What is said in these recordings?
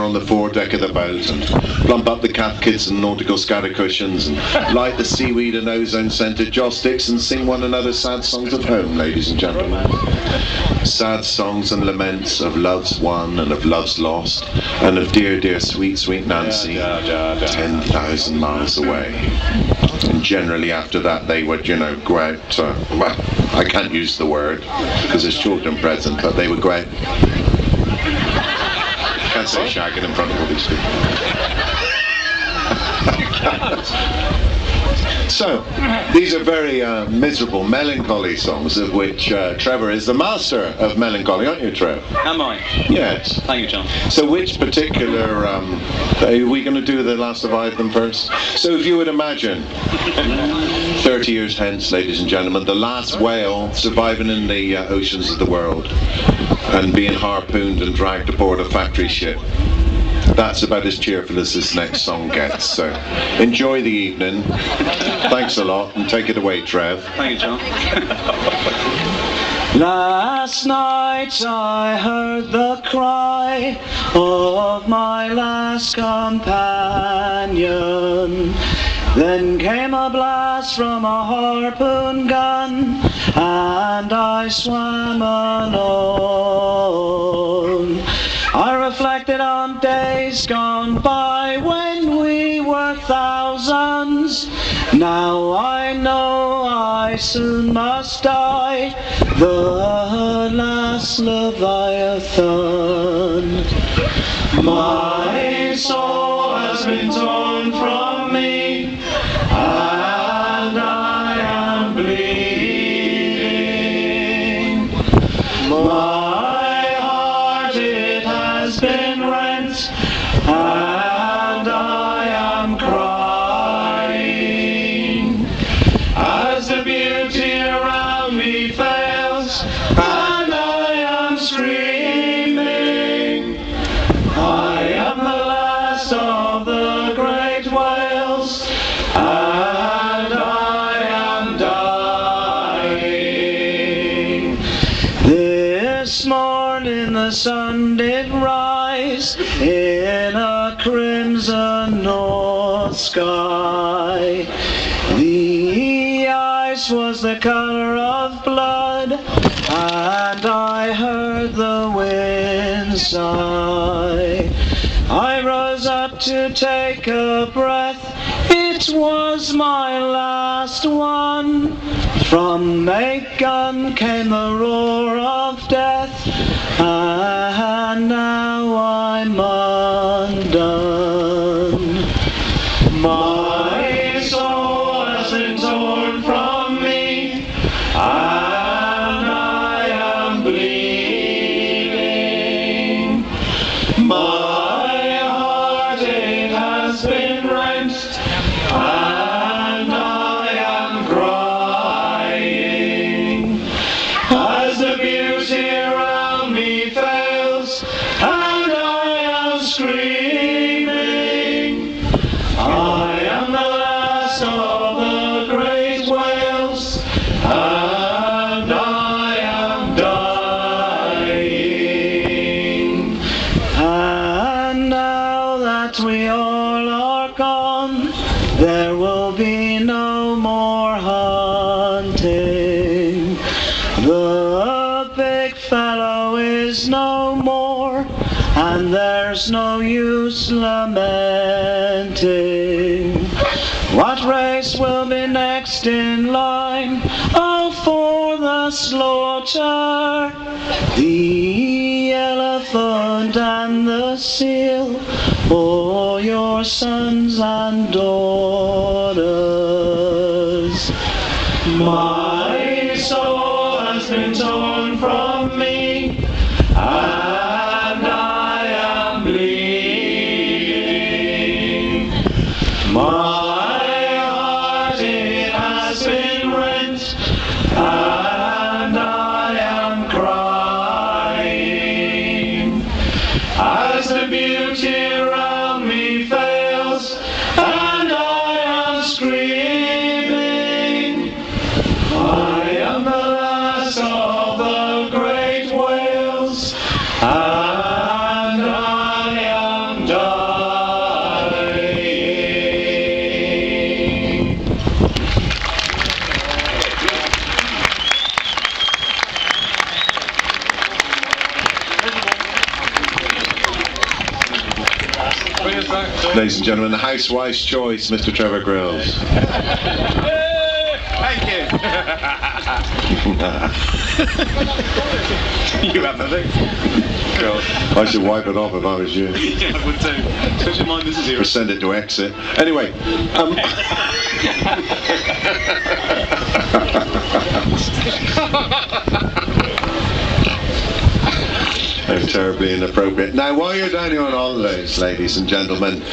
on the foredeck of the boat and plump up the cat kits and nautical scatter cushions and light the seaweed and ozone scented joss sticks and sing one another sad songs of home, ladies and gentlemen. Sad songs and laments of love's won and of love's lost and of dear, dear, sweet, sweet Nancy 10,000 miles away. And generally after that they would, go out, well, I can't use the word because there's children present, but they would go out. Can't say shagging in front of all these people. So, these are very miserable, melancholy songs, of which Trevor is the master of melancholy, aren't you, Trev? Am I? Yes. Thank you, John. So which particular, are we going to do the last of them first? So if you would imagine, 30 years hence, ladies and gentlemen, the last whale surviving in the oceans of the world and being harpooned and dragged aboard a factory ship. That's about as cheerful as this next song gets. So enjoy the evening. Thanks a lot, and take it away, Trev. Thank you, John. Last night I heard the cry of my last companion. Then came a blast from a harpoon gun, and I swam alone. I reflected on days gone by when we were thousands. Now I know I soon must die, the last Leviathan. My soul has been torn from me, and I am bleeding. My heart, it has been rent, and I am crying as the beauty around me fails, and I am screaming. I am the last of the great whales, and I am dying. This morning the sun did rise in a crimson north sky. The ice was the color of blood, and I heard the wind sigh. I rose up to take a breath, it was my last one. From mate gun came the roar of death, and now I'm undone. My soul has been torn from me, and I am bleeding. My heart, it has been rent, and I am crying as the beauty around me fails, and I am screaming. I am the last of the great whales, and I am dying. And now that we all are gone, there will be no more hunting. The big fellow is no more, and there's no use lamenting. What race will be next in line? Oh, for the slaughter. The elephant and the seal, or your sons and daughters. My soul has been torn from me, and I am bleeding. My heart, it has been rent, and I am crying as the beauty around me fails, and I am screaming. I am the last of the great whales, and I am Ladies and gentlemen, the housewife's choice, Mr. Trevor Grills. Thank you. You have nothing. God, I should wipe it off if I was you. Yeah, I would too. Especially mine, this is here. Or send it to exit. Anyway. They're terribly inappropriate. Now, while you're down here on holidays, ladies and gentlemen,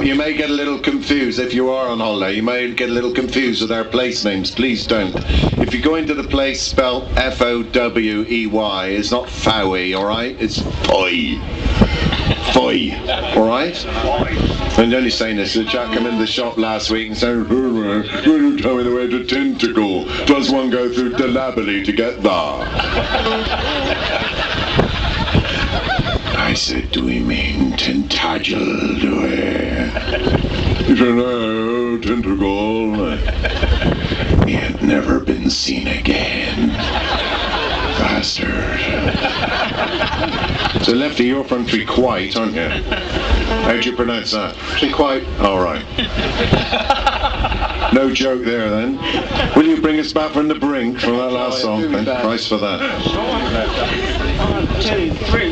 you may get a little confused. If you are on holiday, you may get a little confused with our place names. Please don't. If you go into the place spelled F-O-W-E-Y, it's not Fowie, all right? It's Foy. Foy, all right? I'm only saying this. The chap came into the shop last week and said, "Will you tell me the way to Tentacle? Does one go through Delabally to get there?" I said, "Do we mean tentacle, do we?" He said, "No, tentacle. He had never been seen again. Bastard." So, Lefty, you're from Trequite, aren't you? How'd you pronounce that? Trequite? All right. No joke there, then. Will you bring us back from the brink from that last song? Thank Christ for that. 1, 2, 3.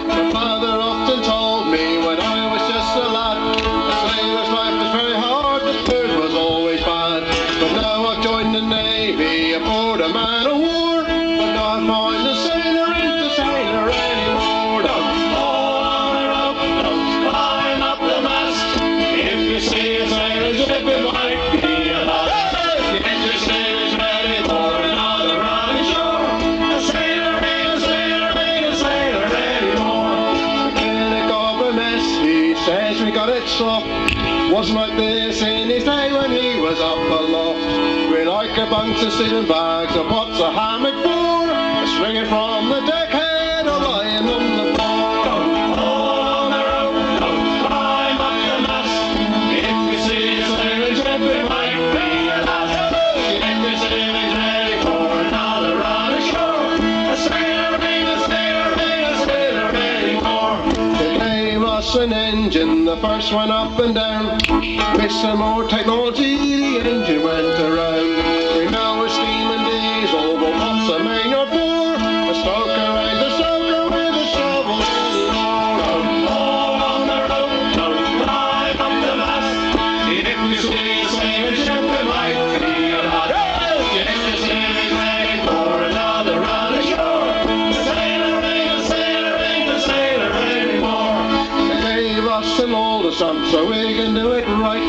My father often told me when I was just a lad, a sailor's life was very hard, the food was always bad. But now I've joined the Navy aboard a man of war, but now I find the sailor ain't the sailor anymore. Don't fall on the rope, don't climb up the mast. If you see a sailor ship, it might be a loss. Get your sailors ready for another run ashore. A sailor ain't a sailor, ain't a sailor anymore. Mechanic of a mess, he says we got it soft. Wasn't like this in his day when he was up aloft. We like a bunch of sleeping bags, and what's a hammock for? Swinging from the deckhead or lying on the floor. Don't fall on the rope, don't climb up the mast. If you see a sailor ship, it might be a lass. Get your sailors ready for another run ashore. A sailor ain't a sailor, ain't a sailor anymore. They gave us an engine, the first one up and down. With some more technology, the engine went around. We know a steam and diesel, but what's a manual for? A stoker ain't a stoker with a shovel anymore. Don't fall on the rope, don't climb up the mast. If you see a sailor ship, it might be a lot. Get your sailors ready for another run ashore. A sailor ain't a sailor, ain't a sailor anymore. They gave us an older son, so we can do it right.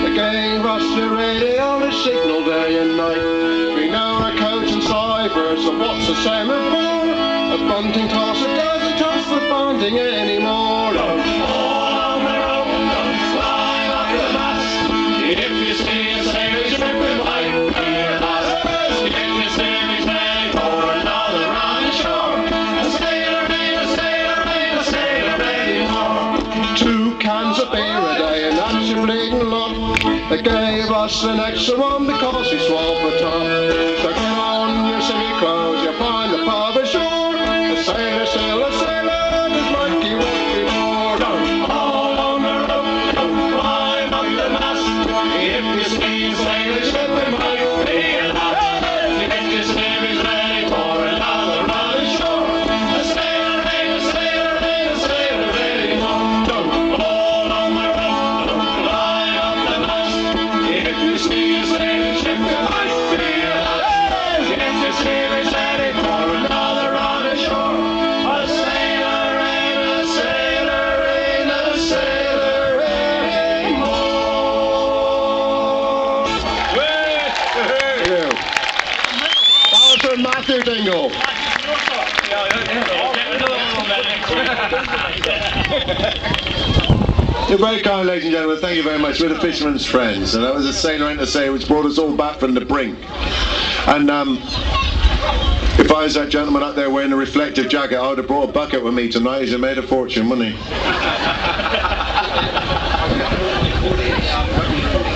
They gave us the radio to signal day and night. We know our codes and ciphers, so what's the salmon for? A bunting tosser doesn't toss the bunting anymore. Don't fall on the rope, don't climb up the mast. If you see a sailor ship, it might be a lass. Get your sailors ready for another run ashore. A sailor ain't a sailor, ain't a sailor anymore. 2 cans of beer a day, and that's your bleeding lot. They gave us an extra one because we swallowed the top. So get on your city clothes, you'll find the pub ashore. A sailor, sailor, sailor, just like he was before. Don't fall on the rope, don't climb up the mast. If you see a sailor ship, it might be a lass. Get your sailors ready for another run ashore. A sailor ain't a sailor, ain't a sailor anymore. Don't fall on the rope, don't climb up the mast. If you see a sailor ship, it might be a lass. Get your sailors ready for another run ashore. A sailor ain't a sailor, ain't a sailor anymore. Thank you. That was from Matthew Dingle. You're very kind, ladies and gentlemen. Thank you very much. We're the Fisherman's Friends, and that was a sailor ain't a sailor which brought us all back from the brink. And if I was that gentleman up there wearing a reflective jacket, I would have brought a bucket with me tonight. He'd have made a fortune, wouldn't he?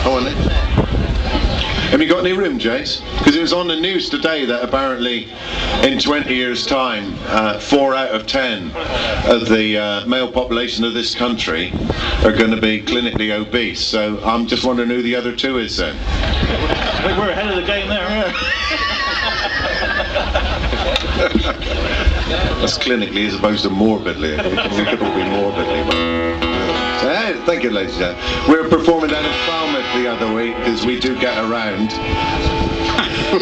Go on then. Have you got any room, Jace? Because it was on the news today that apparently in 20 years' time, 4 out of 10 of the male population of this country are going to be clinically obese. So I'm just wondering who the other 2 is then. I think we're ahead of the game there. That's clinically as opposed to morbidly. We could all be morbidly. So, thank you, ladies and gentlemen. We were performing down in Falmouth the other week because we do get around.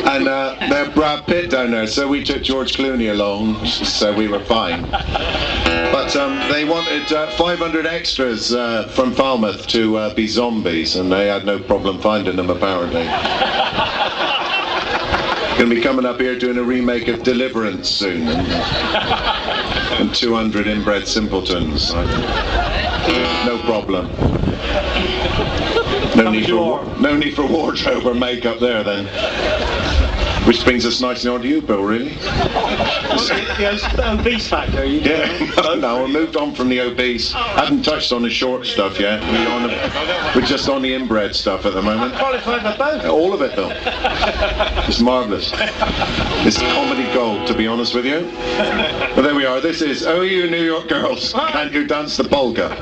And they had Brad Pitt down there, so we took George Clooney along, so we were fine. But they wanted 500 extras from Falmouth to be zombies, and they had no problem finding them, apparently. Going to be coming up here doing a remake of Deliverance soon, and 200 inbred simpletons. No problem. No need for wardrobe or makeup there then. Which brings us nicely on to you, Bill, really. The obese factor. No, we moved on from the obese. Haven't touched on the short stuff yet. We're just on the inbred stuff at the moment. Qualified for both. All of it, though. It's marvellous. It's comedy gold, to be honest with you. But there we are. This is Oh You New York Girls. Can't you dance the polka?